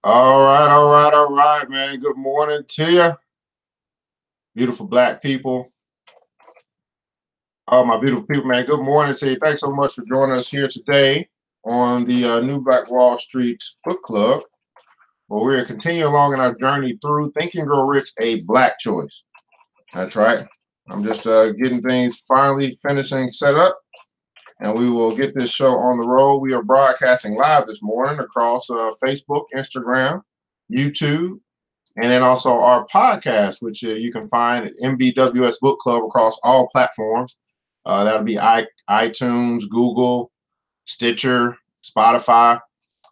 All right, man. Good morning to you, beautiful black people. Oh, my beautiful people, man. Good morning to you. Thanks so much for joining us here today on the New Black Wall Street Book Club, where we're continuing along in our journey through Think and Grow Rich, a Black Choice. That's right. I'm just getting things finally finishing set up, and we will get this show on the road. We are broadcasting live this morning across Facebook, Instagram, YouTube, and then also our podcast, which you can find at NBWS Book Club across all platforms. That'll be iTunes, Google, Stitcher, Spotify.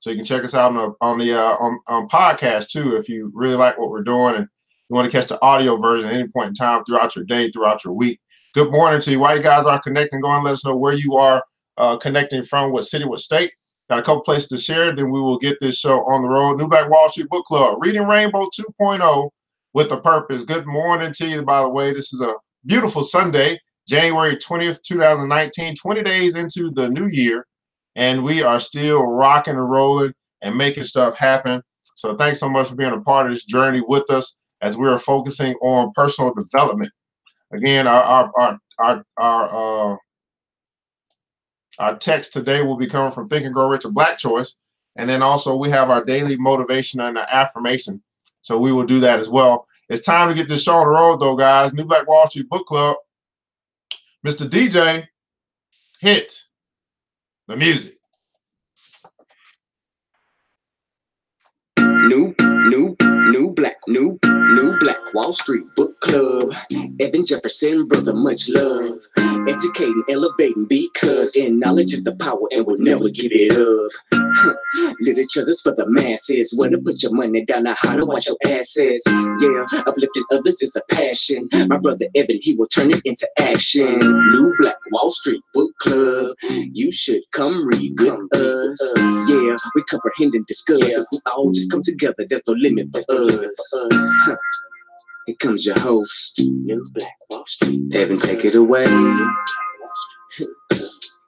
So you can check us out on podcast too if you really like what we're doing and you want to catch the audio version at any point in time throughout your day, throughout your week. Good morning to you. While you guys are connecting, go and let us know where you are connecting from, what city, what state. Got a couple places to share. Then we will get this show on the road. New Black Wall Street Book Club, Reading Rainbow 2.0 with a purpose. Good morning to you, by the way. This is a beautiful Sunday, January 20th, 2019, 20 days into the new year. And we are still rocking and rolling and making stuff happen. So thanks so much for being a part of this journey with us as we are focusing on personal development. Again, our text today will be coming from Think and Grow Rich, a Black Choice. And then also we have our daily motivation and our affirmation. So we will do that as well. It's time to get this show on the road, though, guys. New Black Wall Street Book Club. Mr. DJ, hit the music. New Black Wall Street Book Club. Evan Jefferson, brother, much love. Educating, elevating, because in knowledge is the power and we'll never give it up. Literature's for the masses. Where to put your money down, now how to watch your assets. Yeah, uplifting others is a passion. My brother Evan, he will turn it into action. New Black Wall Street Book Club. You should come read with us. Yeah, we comprehend and discuss. We all just come together, there's no limit for us. Here comes your host, New Black Wall Street. Evan, take it away.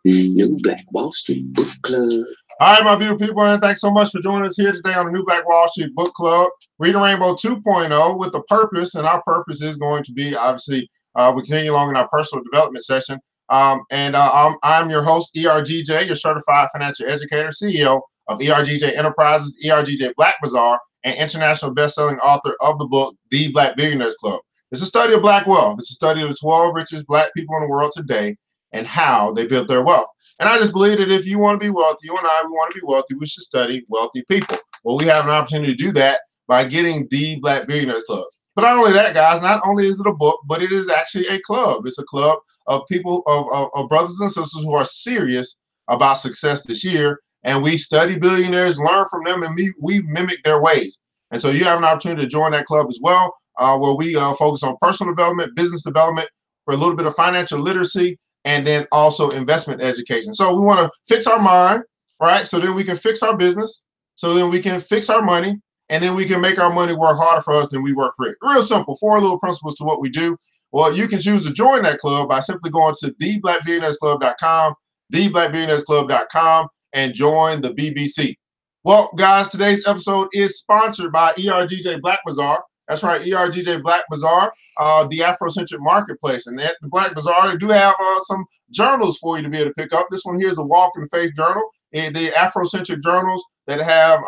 New Black Wall Street Book Club. All right, my beautiful people, and thanks so much for joining us here today on the New Black Wall Street Book Club, Reading Rainbow 2.0 with a purpose. And our purpose is going to be, obviously, we continue along in our personal development session. I'm your host, ERGJ, your certified financial educator, CEO of ERGJ Enterprises, ERGJ Black Bazaar, and international best-selling author of the book, The Black Billionaires Club. It's a study of Black wealth. It's a study of the 12 richest Black people in the world today and how they built their wealth. And I just believe that if you want to be wealthy, you and I, we want to be wealthy, we should study wealthy people. Well, we have an opportunity to do that by getting the Black Billionaires Club. But not only that, guys, not only is it a book, but it is actually a club. It's a club of people, of brothers and sisters who are serious about success this year. And we study billionaires, learn from them, and we mimic their ways. And so you have an opportunity to join that club as well, where we focus on personal development, business development, for a little bit of financial literacy, and then also investment education. So we want to fix our mind, right? So then we can fix our business. So then we can fix our money, and then we can make our money work harder for us than we work for it. Real simple, 4 little principles to what we do. Well, you can choose to join that club by simply going to theblackbillionairesclub.com, theblackbillionairesclub.com, and join the BBC. Well, guys, today's episode is sponsored by ERGJ Black Bazaar. That's right, ERGJ Black Bazaar, the Afrocentric Marketplace. And at the Black Bazaar, they do have some journals for you to be able to pick up. This one here is a Walk in Faith journal. The Afrocentric journals that have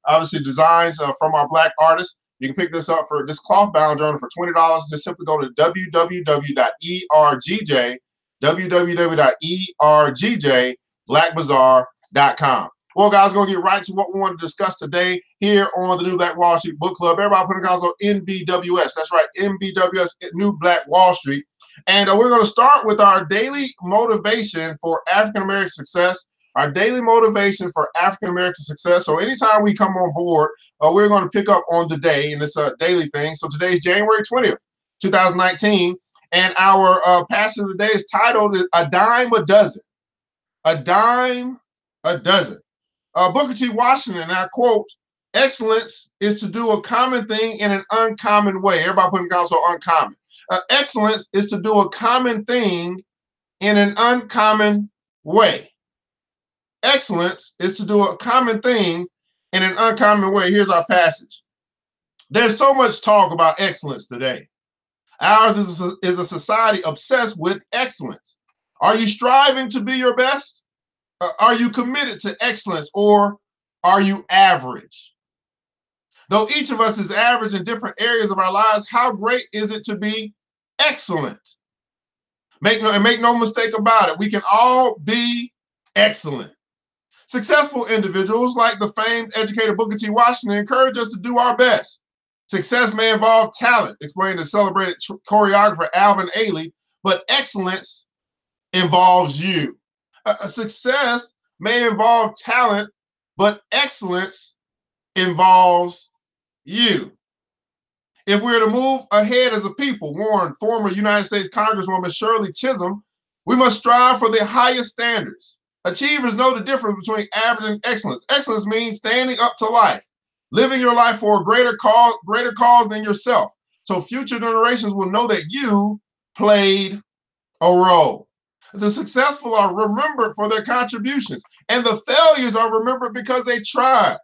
obviously designs from our Black artists. You can pick this up for this cloth-bound journal for $20. Just simply go to www.ergjblackbazaar.com. Well, guys, we're going to get right to what we want to discuss today here on the New Black Wall Street Book Club. Everybody put it on NBWS. That's right, NBWS, New Black Wall Street. And we're going to start with our daily motivation for African-American success. Our daily motivation for African-American success. So anytime we come on board, we're going to pick up on the day, and it's a daily thing. So today's January 20th, 2019, and our passage of the day is titled A Dime a Dozen. A Dime a Dozen. Booker T. Washington, and I quote, excellence is to do a common thing in an uncommon way. Everybody putting down so uncommon. Excellence is to do a common thing in an uncommon way. Excellence is to do a common thing in an uncommon way. Here's our passage. There's so much talk about excellence today. Ours is a society obsessed with excellence. Are you striving to be your best? Are you committed to excellence, or are you average? Though each of us is average in different areas of our lives, how great is it to be excellent? Make no mistake about it. We can all be excellent. Successful individuals like the famed educator Booker T. Washington encourage us to do our best. Success may involve talent, explained the celebrated choreographer Alvin Ailey, but excellence involves you. Success may involve talent, but excellence involves you. If we're to move ahead as a people, warned former United States Congresswoman Shirley Chisholm, we must strive for the highest standards. Achievers know the difference between average and excellence. Excellence means standing up to life, living your life for a greater cause than yourself, so future generations will know that you played a role. The successful are remembered for their contributions, and the failures are remembered because they tried.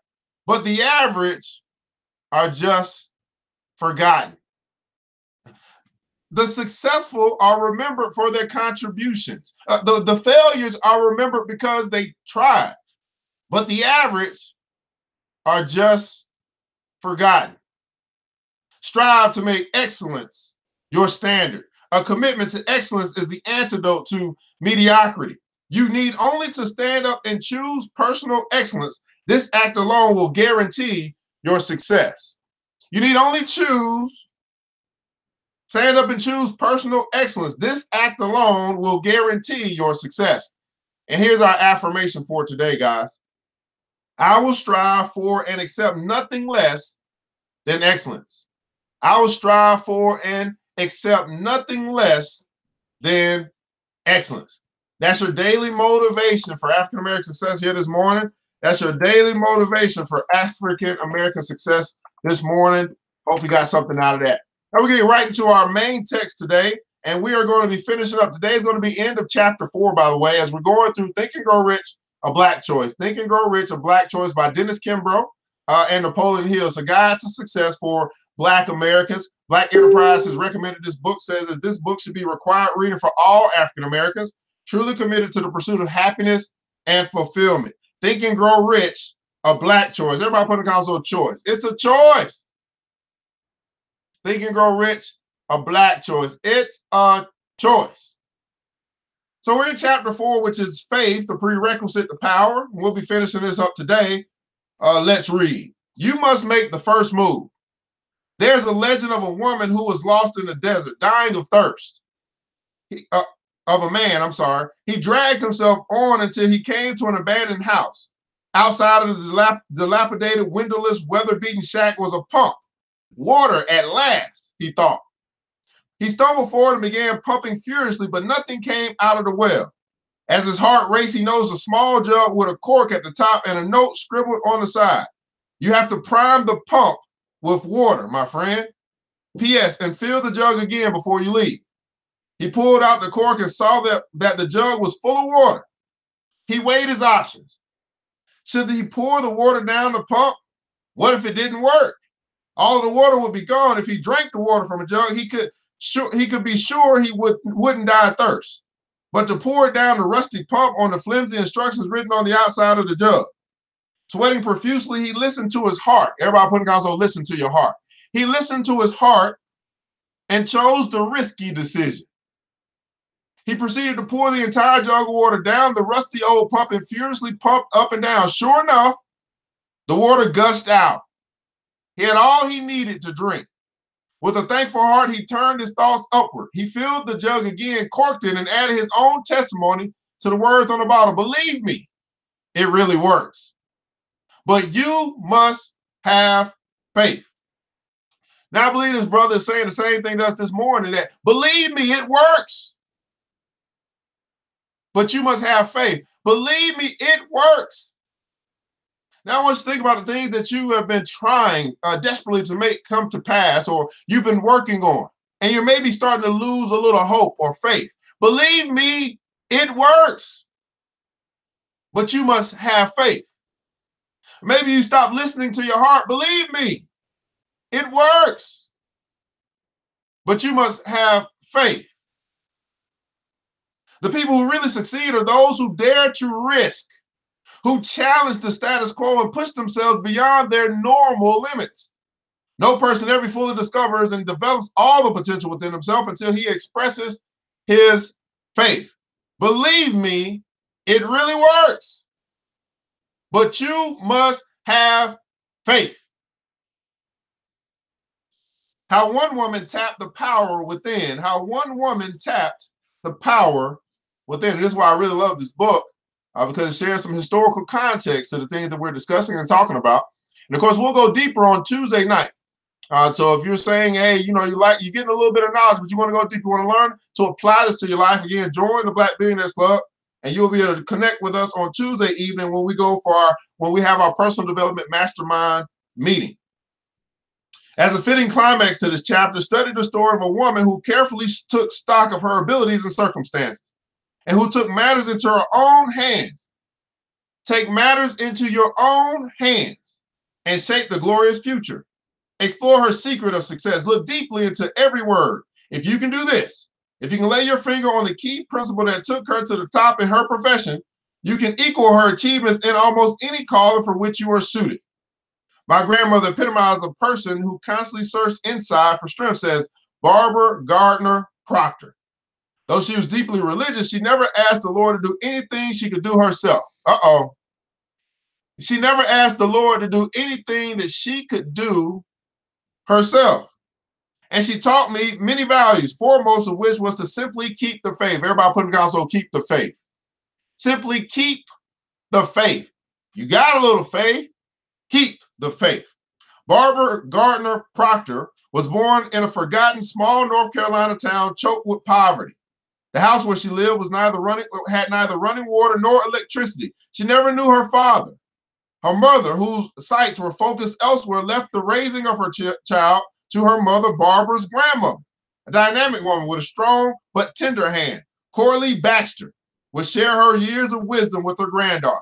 But the average are just forgotten. The successful are remembered for their contributions. The failures are remembered because they tried. But the average are just forgotten. Strive to make excellence your standard. A commitment to excellence is the antidote to mediocrity. You need only to stand up and choose personal excellence. This act alone will guarantee your success. You need only stand up and choose personal excellence. This act alone will guarantee your success. And here's our affirmation for today, guys. I will strive for and accept nothing less than excellence. I will strive for and accept nothing less than excellence. That's your daily motivation for African American success here this morning. That's your daily motivation for African American success this morning. Hope you got something out of that. Now we're getting right into our main text today, and we are going to be finishing up. Today is going to be end of chapter 4, by the way, as we're going through Think and Grow Rich, A Black Choice. Think and Grow Rich, A Black Choice by Dennis Kimbro and Napolean Hill. It's a guide to success for Black Americans. Black Enterprise has recommended this book, says that this book should be required reading for all African Americans, truly committed to the pursuit of happiness and fulfillment. Think and Grow Rich, A Black Choice. Everybody put in the console choice. It's a choice. Think and Grow Rich, A Black Choice. It's a choice. So we're in chapter 4, which is faith, the prerequisite to power. We'll be finishing this up today. Let's read. You must make the first move. There's a legend of a woman who was lost in the desert, dying of thirst. Of a man, I'm sorry. He dragged himself on until he came to an abandoned house. Outside of the dilapidated, windowless, weather-beaten shack was a pump. Water at last, he thought. He stumbled forward and began pumping furiously, but nothing came out of the well. As his heart raced, he noticed a small jug with a cork at the top and a note scribbled on the side. You have to prime the pump with water, my friend. P.S. and fill the jug again before you leave. He pulled out the cork and saw that the jug was full of water. He weighed his options. Should he pour the water down the pump? What if it didn't work? All of the water would be gone. If he drank the water from a jug, he could be sure he wouldn't die of thirst. But to pour it down the rusty pump on the flimsy instructions written on the outside of the jug. Sweating profusely, he listened to his heart. Everybody put in console, listen to your heart. He listened to his heart and chose the risky decision. He proceeded to pour the entire jug of water down the rusty old pump and furiously pumped up and down. Sure enough, the water gushed out. He had all he needed to drink. With a thankful heart, he turned his thoughts upward. He filled the jug again, corked it, and added his own testimony to the words on the bottle. Believe me, it really works. But you must have faith. Now, I believe this brother is saying the same thing to us this morning, that believe me, it works. But you must have faith. Believe me, it works. Now, I want you to think about the things that you have been trying desperately to make come to pass, or you've been working on, and you're maybe starting to lose a little hope or faith. Believe me, it works. But you must have faith. Maybe you stop listening to your heart. Believe me, it works. But you must have faith. The people who really succeed are those who dare to risk, who challenge the status quo and push themselves beyond their normal limits. No person ever fully discovers and develops all the potential within himself until he expresses his faith. Believe me, it really works. But you must have faith. How one woman tapped the power within. How one woman tapped the power within. This is why I really love this book, because it shares some historical context to the things that we're discussing and talking about. And of course, we'll go deeper on Tuesday night. So if you're saying, hey, you're getting a little bit of knowledge, but you want to go deep, you want to learn to apply this to your life, again, join the Black Billionaires Club, and you'll be able to connect with us on Tuesday evening when we have our personal development mastermind meeting. As a fitting climax to this chapter, study the story of a woman who carefully took stock of her abilities and circumstances, and who took matters into her own hands. Take matters into your own hands and shape the glorious future. Explore her secret of success. Look deeply into every word. If you can do this, if you can lay your finger on the key principle that took her to the top in her profession, you can equal her achievements in almost any calling for which you are suited. My grandmother epitomized a person who constantly searched inside for strength, says Barbara Gardner Proctor. Though she was deeply religious, she never asked the Lord to do anything she could do herself. She never asked the Lord to do anything that she could do herself. And she taught me many values, foremost of which was to simply keep the faith. Everybody put them down, so keep the faith. Simply keep the faith. You got a little faith, keep the faith. Barbara Gardner Proctor was born in a forgotten small North Carolina town choked with poverty. The house where she lived had neither running water nor electricity. She never knew her father. Her mother, whose sights were focused elsewhere, left the raising of her child to her mother, Barbara's grandmother, a dynamic woman with a strong but tender hand. Coralie Baxter would share her years of wisdom with her granddaughter.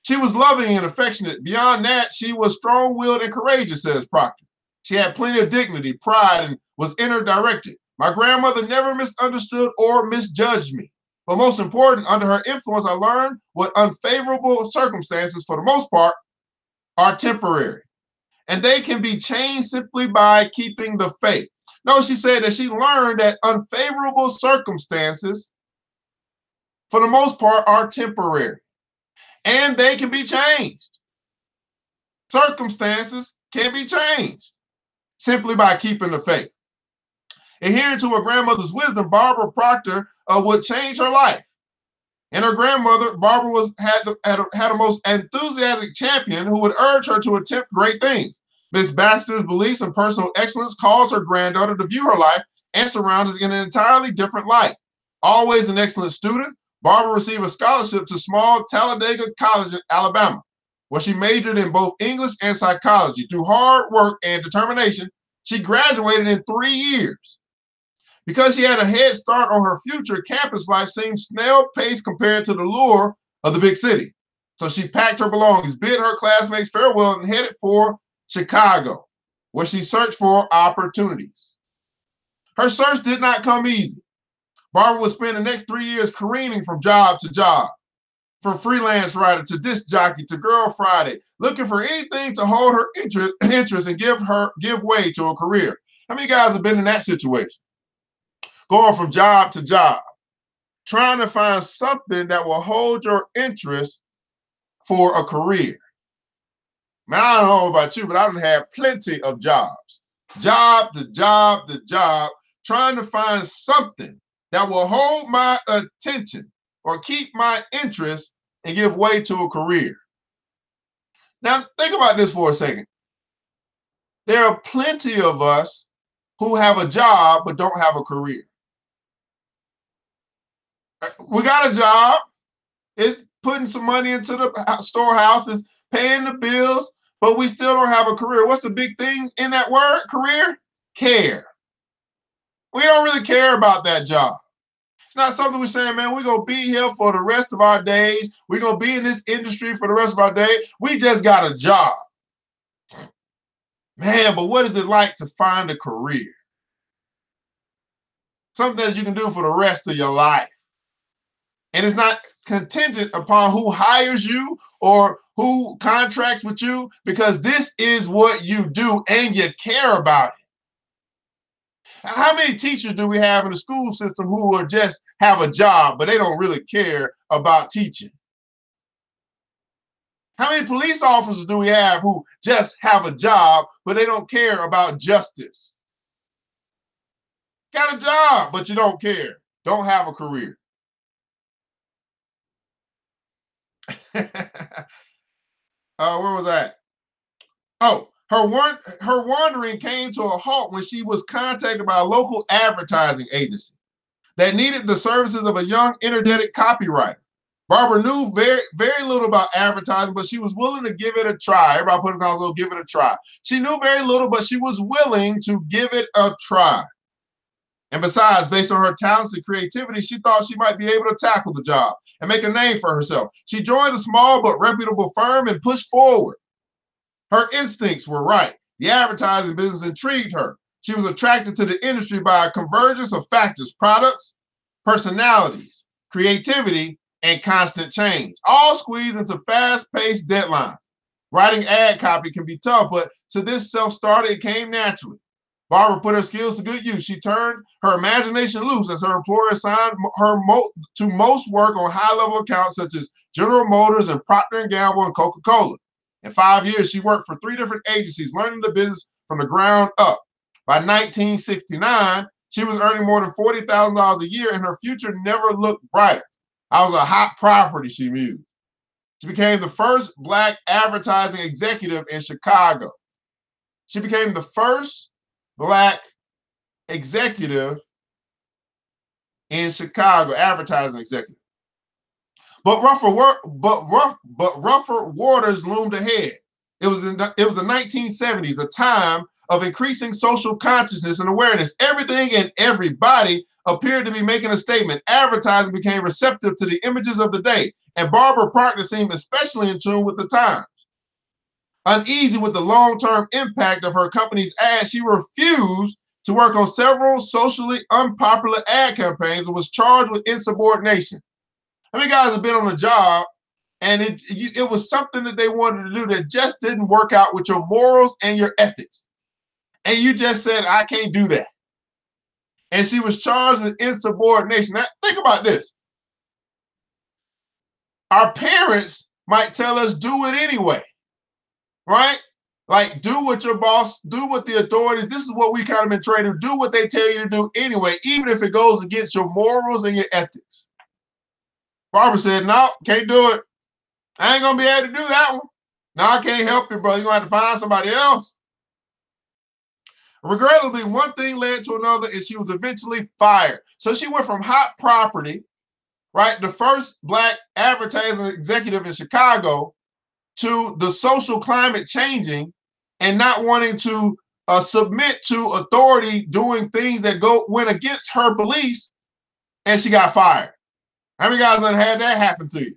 She was loving and affectionate. Beyond that, she was strong-willed and courageous, says Proctor. She had plenty of dignity, pride, and was inner-directed. My grandmother never misunderstood or misjudged me. But most important, under her influence, I learned what unfavorable circumstances, for the most part, are temporary. And they can be changed simply by keeping the faith. No, she said that she learned that unfavorable circumstances, for the most part, are temporary. And they can be changed. Circumstances can be changed simply by keeping the faith. Adhering to her grandmother's wisdom, Barbara Proctor would change her life. And her grandmother, Barbara, had a most enthusiastic champion who would urge her to attempt great things. Miss Baxter's beliefs in personal excellence caused her granddaughter to view her life and surroundings in an entirely different light. Always an excellent student, Barbara received a scholarship to small Talladega College in Alabama, where she majored in both English and psychology. Through hard work and determination, she graduated in 3 years. Because she had a head start on her future, campus life seemed snail-paced compared to the lure of the big city. So she packed her belongings, bid her classmates farewell, and headed for Chicago, where she searched for opportunities. Her search did not come easy. Barbara would spend the next 3 years careening from job to job, from freelance writer to disc jockey to Girl Friday, looking for anything to hold her interest and give way to a career. How many guys have been in that situation? Going from job to job, trying to find something that will hold your interest for a career. Man, I don't know about you, but I've had plenty of jobs. Job to job to job, trying to find something that will hold my attention or keep my interest and give way to a career. Now, think about this for a second. There are plenty of us who have a job but don't have a career. We got a job, it's putting some money into the storehouse, it's paying the bills, but we still don't have a career. What's the big thing in that word, career? Care. We don't really care about that job. It's not something we're saying, man, we're going to be here for the rest of our days. We're going to be in this industry for the rest of our day. We just got a job. Man, but what is it like to find a career? Something that you can do for the rest of your life. And it's not contingent upon who hires you or who contracts with you, because this is what you do and you care about it. How many teachers do we have in the school system who will just have a job, but they don't really care about teaching? How many police officers do we have who just have a job, but they don't care about justice? Got a job, but you don't care. Don't have a career. Where was that? Oh, her wandering came to a halt when she was contacted by a local advertising agency that needed the services of a young, energetic copywriter. Barbara knew very little about advertising, but she was willing to give it a try. Everybody put it on, so give it a try. She knew very little, but she was willing to give it a try. And besides, based on her talents and creativity, she thought she might be able to tackle the job and make a name for herself. She joined a small but reputable firm and pushed forward. Her instincts were right. The advertising business intrigued her. She was attracted to the industry by a convergence of factors: products, personalities, creativity, and constant change, all squeezed into fast-paced deadlines. Writing ad copy can be tough, but to this self-starter, it came naturally. Barbara put her skills to good use. She turned her imagination loose as her employer assigned her to most work on high-level accounts such as General Motors and Proctor & Gamble and Coca-Cola. In 5 years, she worked for 3 different agencies, learning the business from the ground up. By 1969, she was earning more than $40,000 a year, and her future never looked brighter. I was a hot property, she mused. She became the first Black advertising executive in Chicago. She became the first Black executive in Chicago, advertising executive. But rougher waters loomed ahead. It was the 1970s, a time of increasing social consciousness and awareness. Everything and everybody appeared to be making a statement. Advertising became receptive to the images of the day, and Barbara Proctor seemed especially in tune with the times. Uneasy with the long-term impact of her company's ads, she refused to work on several socially unpopular ad campaigns and was charged with insubordination. How many guys have been on a job and it was something that they wanted to do that just didn't work out with your morals and your ethics? And you just said, I can't do that. And she was charged with insubordination. Now, think about this. Our parents might tell us, do it anyway, right? Like, do what your boss, do what the authorities, this is what we kind of been trained to do, what they tell you to do anyway, even if it goes against your morals and your ethics. Barbara said, no, can't do it. I ain't going to be able to do that one. No, I can't help you, brother. You're going to have to find somebody else. Regrettably, one thing led to another, and she was eventually fired. So she went from hot property, right, the first Black advertising executive in Chicago, to the social climate changing and not wanting to submit to authority doing things that went against her beliefs, and she got fired. How many guys done had that happen to you?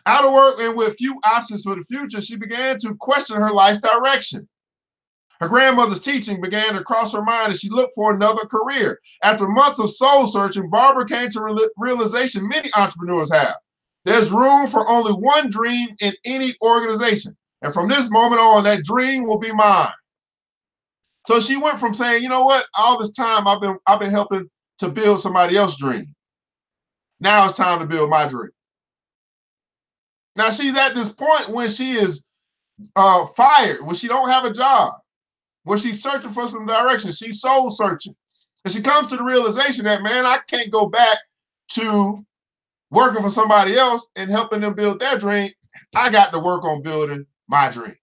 Out of work and with few options for the future, she began to question her life's direction. Her grandmother's teaching began to cross her mind as she looked for another career. After months of soul searching, Barbara came to realization many entrepreneurs have. There's room for only one dream in any organization. And from this moment on, that dream will be mine. So she went from saying, you know what, all this time I've been helping to build somebody else's dream. Now it's time to build my dream. Now she's at this point when she is fired, when she don't have a job, where she's searching for some direction. She's soul searching. And she comes to the realization that, man, I can't go back to working for somebody else and helping them build their dream. I got to work on building my dream.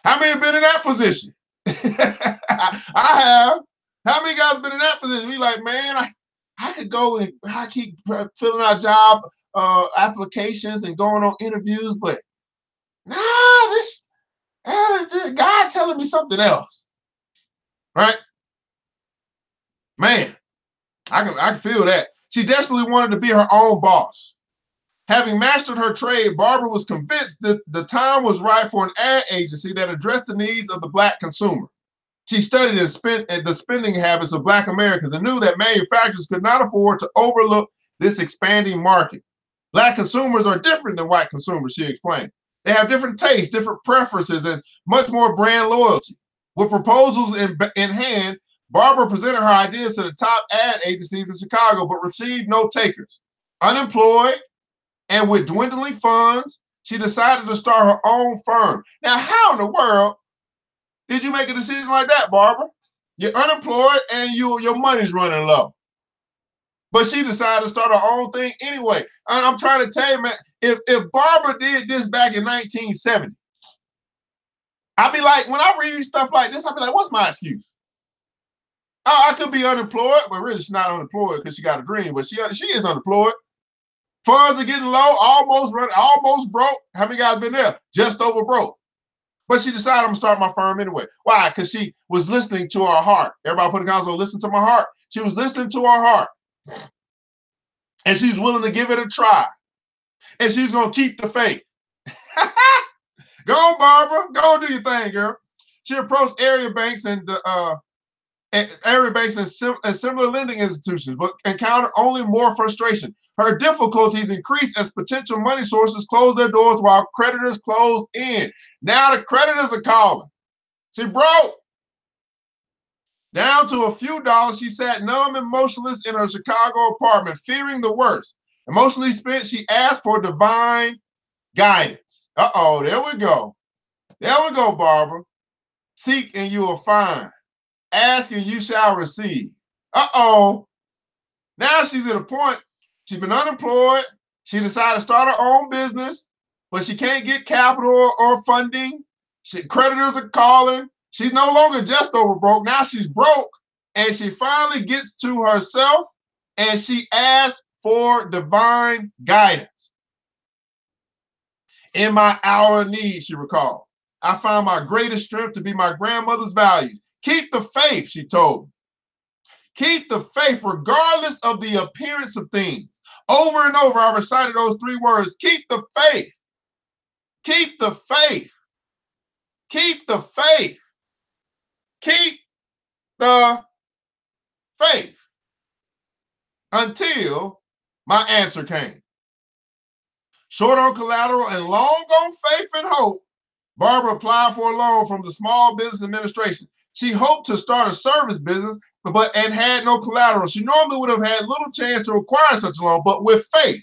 How many have been in that position? I have. How many guys have been in that position? We like, man, I could go and I keep filling out job applications and going on interviews, but this God telling me something else, right? Man, I can feel that. She desperately wanted to be her own boss. Having mastered her trade, Barbara was convinced that the time was right for an ad agency that addressed the needs of the Black consumer. She studied and spent the spending habits of Black Americans and knew that manufacturers could not afford to overlook this expanding market. Black consumers are different than white consumers, she explained. They have different tastes, different preferences, and much more brand loyalty. With proposals in hand, Barbara presented her ideas to the top ad agencies in Chicago, but received no takers. Unemployed and with dwindling funds, she decided to start her own firm. Now, how in the world did you make a decision like that, Barbara? You're unemployed and your money's running low. But she decided to start her own thing anyway. And I'm trying to tell you, man, if Barbara did this back in 1970, I'd be like, when I read stuff like this, I'd be like, what's my excuse? Oh, I could be unemployed, but really she's not unemployed because she got a dream, but she is unemployed. Funds are getting low, almost broke. How many guys been there? Just over broke. But she decided I'm gonna start my firm anyway. Why? Because she was listening to her heart. Everybody put a console, listen to my heart. She was listening to her heart. And she's willing to give it a try. And she's gonna keep the faith. Go on, Barbara. Go on, do your thing, girl. She approached area banks and similar lending institutions, but encountered only more frustration. Her difficulties increased as potential money sources closed their doors while creditors closed in. Now the creditors are calling. She broke. Down to a few dollars, she sat numb and motionless in her Chicago apartment, fearing the worst. Emotionally spent, she asked for divine guidance. Uh-oh, there we go. There we go, Barbara. Seek and you will find. Ask and you shall receive. Uh-oh. Now she's at a point, she's been unemployed. She decided to start her own business, but she can't get capital or funding. Creditors are calling. She's no longer just over broke. Now she's broke, and she finally gets to herself, and she asks for divine guidance. In my hour of need, she recalled, I found my greatest strength to be my grandmother's values. Keep the faith, she told me. Keep the faith regardless of the appearance of things. Over and over, I recited those three words. Keep the faith. Keep the faith. Keep the faith. Keep the faith. Until my answer came. Short on collateral and long on faith and hope, Barbara applied for a loan from the Small Business Administration. She hoped to start a service business, and had no collateral. She normally would have had little chance to acquire such a loan, but with faith,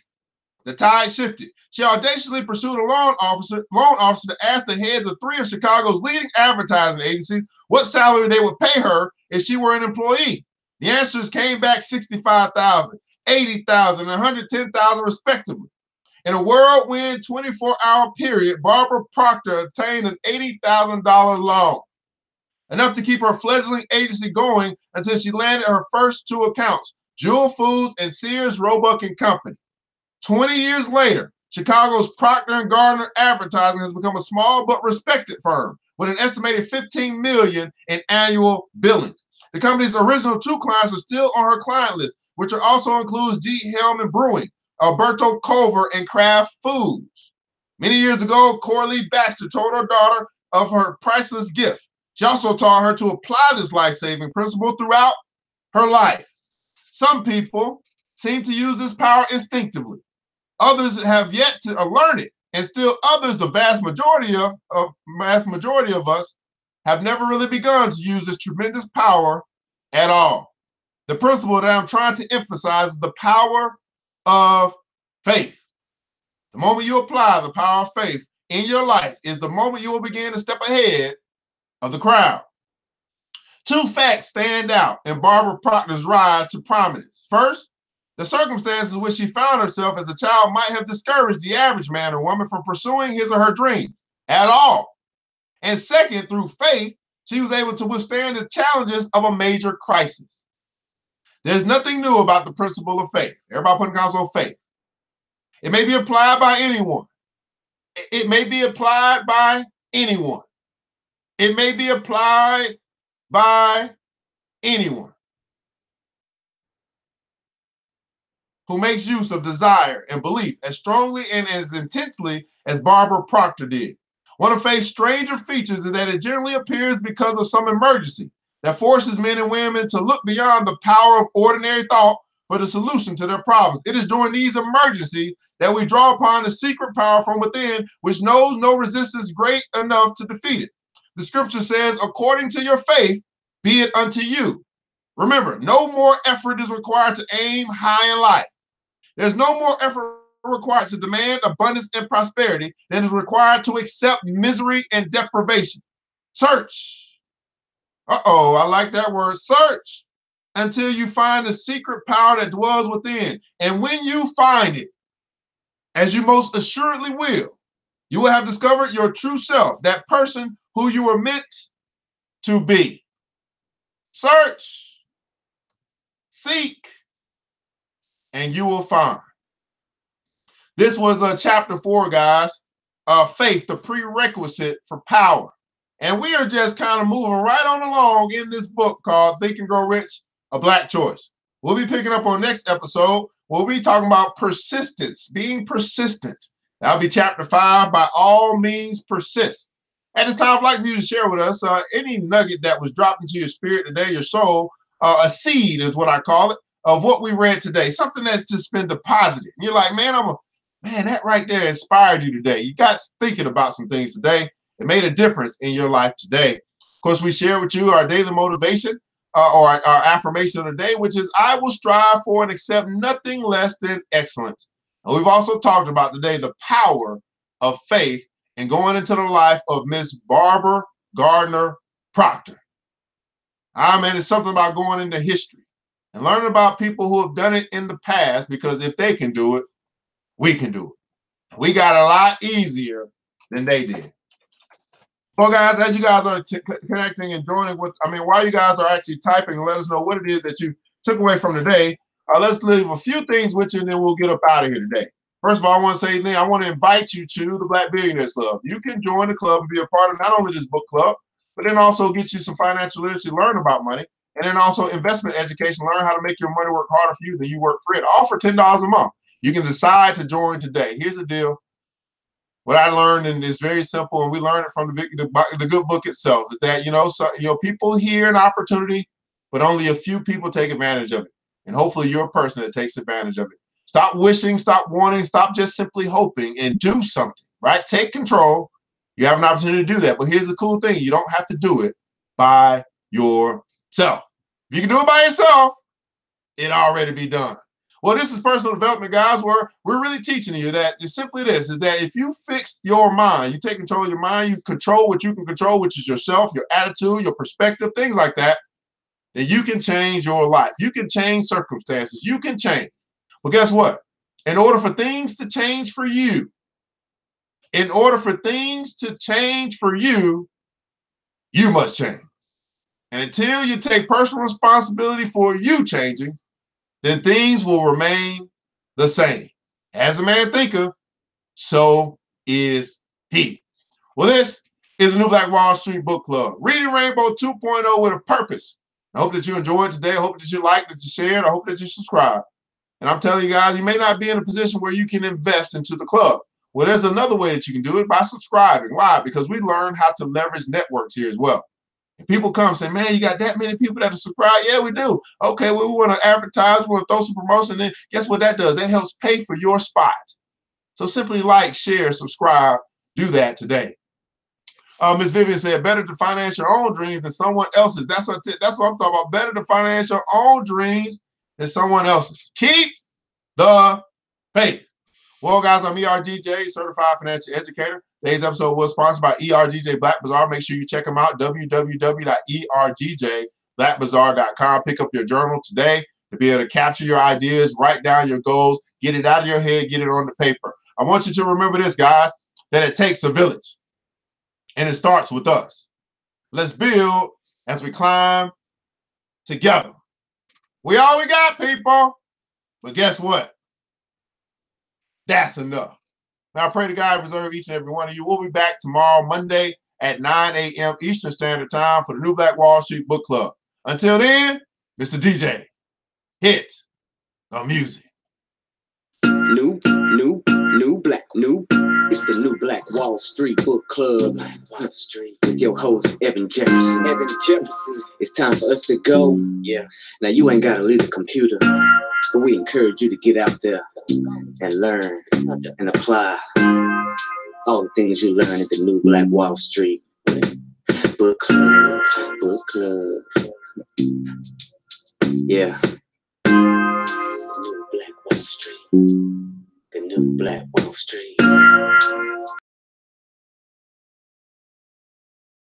the tide shifted. She audaciously pursued a loan officer to ask the heads of three of Chicago's leading advertising agencies what salary they would pay her if she were an employee. The answers came back $65,000, $80,000, and $110,000 respectively. In a whirlwind 24-hour period, Barbara Proctor obtained an $80,000 loan, enough to keep her fledgling agency going until she landed her first two accounts, Jewel Foods and Sears, Roebuck & Company. 20 years later, Chicago's Proctor & Gardner Advertising has become a small but respected firm with an estimated $15 million in annual billings. The company's original two clients are still on her client list, which also includes G. Hellman Brewing, Alberto Culver, and Kraft Foods. Many years ago, Coralie Baxter told her daughter of her priceless gift. She also taught her to apply this life-saving principle throughout her life. Some people seem to use this power instinctively. Others have yet to learn it, and still others, the vast majority of us, have never really begun to use this tremendous power at all. The principle that I'm trying to emphasize is the power of faith. The moment you apply the power of faith in your life is the moment you will begin to step ahead of the crowd. Two facts stand out in Barbara Proctor's rise to prominence. First, the circumstances in which she found herself as a child might have discouraged the average man or woman from pursuing his or her dreams at all. And second, through faith, she was able to withstand the challenges of a major crisis. There's nothing new about the principle of faith. Everybody put in console faith. It may be applied by anyone. It may be applied by anyone. It may be applied by anyone. who makes use of desire and belief as strongly and as intensely as Barbara Proctor did. One of faith's stranger features is that it generally appears because of some emergency that forces men and women to look beyond the power of ordinary thought for the solution to their problems. It is during these emergencies that we draw upon the secret power from within, which knows no resistance great enough to defeat it. The scripture says, according to your faith, be it unto you. Remember, no more effort is required to aim high in life. There's no more effort required to demand abundance and prosperity than is required to accept misery and deprivation. Search. I like that word, search, until you find the secret power that dwells within. And when you find it, as you most assuredly will, you will have discovered your true self, that person who you were meant to be. Search, seek, and you will find. This was chapter 4, guys. Faith, the prerequisite for power. And we are just kind of moving right on along in this book called Think and Grow Rich, A Black Choice. We'll be picking up on next episode. We'll be talking about persistence, being persistent. That'll be chapter 5, by all means persist. At this time, I'd like for you to share with us any nugget that was dropped into your spirit today, your soul, a seed is what I call it, of what we read today, something that's just been deposited. You're like, man, that right there inspired you today. You got thinking about some things today. It made a difference in your life today. Of course, we share with you our daily motivation or our affirmation of the day, which is, I will strive for and accept nothing less than excellence. And we've also talked about today the power of faith and going into the life of Miss Barbara Gardner Proctor. Man, it's something about going into history and learning about people who have done it in the past, because if they can do it, we can do it. We got a lot easier than they did. Well, guys, as you guys are connecting and joining with, while you guys are actually typing, let us know what it is that you took away from today. Let's leave a few things with you, and then we'll get up out of here today. First of all, I want to say, I want to invite you to the Black Billionaires Club. You can join the club and be a part of not only this book club, but then also get you some financial literacy, learn about money, and then also investment education, learn how to make your money work harder for you than you work for it, all for $10 a month. You can decide to join today. Here's the deal. What I learned, and it's very simple, and we learned it from the good book itself, is that, people hear an opportunity, but only a few people take advantage of it. And hopefully you're a person that takes advantage of it. Stop wishing, stop wanting, stop just simply hoping, and do something, right? Take control. You have an opportunity to do that. But here's the cool thing. You don't have to do it by yourself. If you can do it by yourself, it'll already be done. Well, this is personal development, guys, where we're really teaching you that it's simply this, is that if you fix your mind, you take control of your mind, you control what you can control, which is yourself, your attitude, your perspective, things like that, then you can change your life. You can change circumstances. You can change. Well, guess what? In order for things to change for you, you must change. And until you take personal responsibility for you changing, then things will remain the same. As a man thinketh, so is he. Well, this is the New Black Wall Street Book Club. Reading Rainbow 2.0 with a purpose. I hope that you enjoyed today. I hope that you liked, that you shared. I hope that you subscribed. And I'm telling you guys, you may not be in a position where you can invest into the club. Well, there's another way that you can do it, by subscribing. Why? Because we learn how to leverage networks here as well. And people come and say, man, you got that many people that are subscribed? Yeah, we do. Okay, well, we want to advertise, we want to throw some promotion in. Guess what that does? That helps pay for your spot. So simply like, share, subscribe, do that today. Ms. Vivian said, better to finance your own dreams than someone else's. That's what I'm talking about. Better to finance your own dreams than someone else's. Keep the faith. Well, guys, I'm ERGJ, Certified Financial Educator. Today's episode was sponsored by ERGJ Black Bazaar. Make sure you check them out, www.ergjblackbazaar.com. Pick up your journal today to be able to capture your ideas, write down your goals, get it out of your head, get it on the paper. I want you to remember this, guys, that it takes a village. And it starts with us. Let's build as we climb together. We all we got, people. But guess what? That's enough. Now, I pray to God preserve each and every one of you. We'll be back tomorrow, Monday at 9 a.m. Eastern Standard Time for the New Black Wall Street Book Club. Until then, Mr. DJ, hit the music. It's the new Black Wall Street Book Club. With your host, Evan Jefferson. It's time for us to go. Yeah. Now you ain't gotta leave the computer, but we encourage you to get out there and learn and apply all the things you learn at the new Black Wall Street Book Club. Yeah. New Black Wall Street. The new Black Wall Street.